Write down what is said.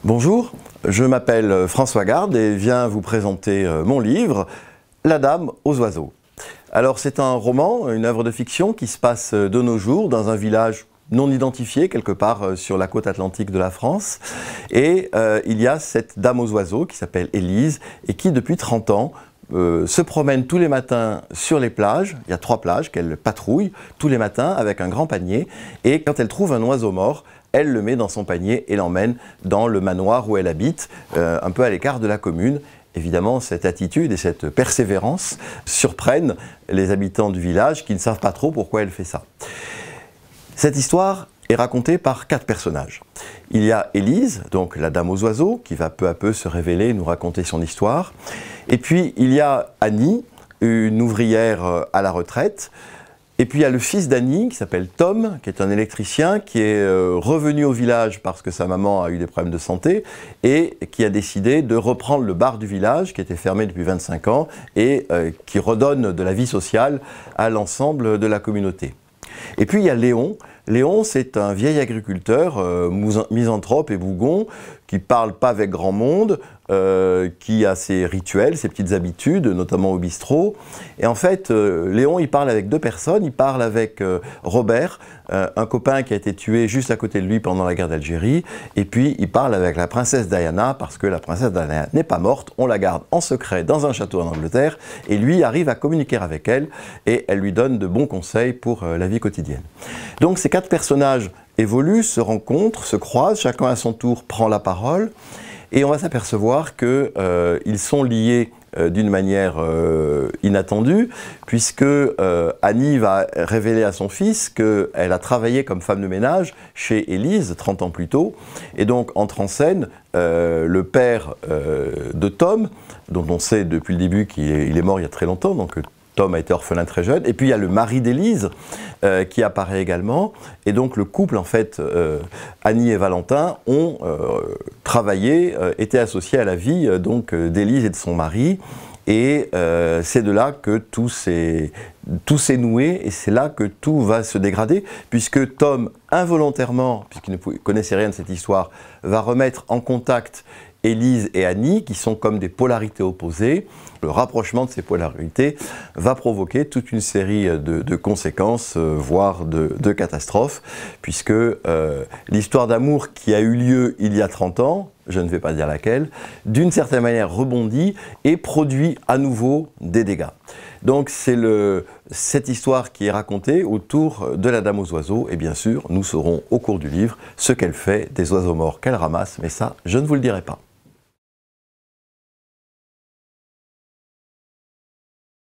Bonjour, je m'appelle François Garde et viens vous présenter mon livre « La Dame aux oiseaux ». Alors c'est un roman, une œuvre de fiction qui se passe de nos jours dans un village non identifié, quelque part sur la côte atlantique de la France. Et il y a cette dame aux oiseaux qui s'appelle Élise et qui depuis 30 ans se promène tous les matins sur les plages. Il y a 3 plages qu'elle patrouille tous les matins avec un grand panier. Et quand elle trouve un oiseau mort, elle le met dans son panier et l'emmène dans le manoir où elle habite, un peu à l'écart de la commune. Évidemment, cette attitude et cette persévérance surprennent les habitants du village qui ne savent pas trop pourquoi elle fait ça. Cette histoire est racontée par 4 personnages. Il y a Élise, donc la dame aux oiseaux, qui va peu à peu se révéler, nous raconter son histoire. Et puis il y a Annie, une ouvrière à la retraite. Et puis il y a le fils d'Annie qui s'appelle Tom, qui est un électricien, qui est revenu au village parce que sa maman a eu des problèmes de santé et qui a décidé de reprendre le bar du village qui était fermé depuis 25 ans et qui redonne de la vie sociale à l'ensemble de la communauté. Et puis il y a Léon. Léon, c'est un vieil agriculteur, misanthrope et bougon, qui ne parle pas avec grand monde, qui a ses rituels, ses petites habitudes, notamment au bistrot. Et en fait, Léon, il parle avec 2 personnes. Il parle avec Robert, un copain qui a été tué juste à côté de lui pendant la guerre d'Algérie. Et puis, il parle avec la princesse Diana, parce que la princesse Diana n'est pas morte. On la garde en secret dans un château en Angleterre. Et lui arrive à communiquer avec elle. Et elle lui donne de bons conseils pour la vie quotidienne. Donc, ces 4 personnages évoluent, se rencontrent, se croisent, chacun à son tour prend la parole, et on va s'apercevoir qu'ils sont liés d'une manière inattendue, puisque Annie va révéler à son fils qu'elle a travaillé comme femme de ménage chez Élise 30 ans plus tôt, et donc entre en scène le père de Tom, dont on sait depuis le début qu'il est mort il y a très longtemps, donc Tom a été orphelin très jeune, et puis il y a le mari d'Élise qui apparaît également, et donc le couple en fait, Annie et Valentin, ont travaillé, été associés à la vie donc d'Élise et de son mari, et c'est de là que tout s'est noué, et c'est là que tout va se dégrader, puisque Tom, involontairement, puisqu'il ne connaissait rien de cette histoire, va remettre en contact Élise et Annie, qui sont comme des polarités opposées. Le rapprochement de ces polarités va provoquer toute une série de conséquences, voire de catastrophes, puisque l'histoire d'amour qui a eu lieu il y a 30 ans, je ne vais pas dire laquelle, d'une certaine manière rebondit et produit à nouveau des dégâts. Donc c'est cette histoire qui est racontée autour de la dame aux oiseaux, et bien sûr, nous saurons au cours du livre ce qu'elle fait des oiseaux morts qu'elle ramasse, mais ça, je ne vous le dirai pas.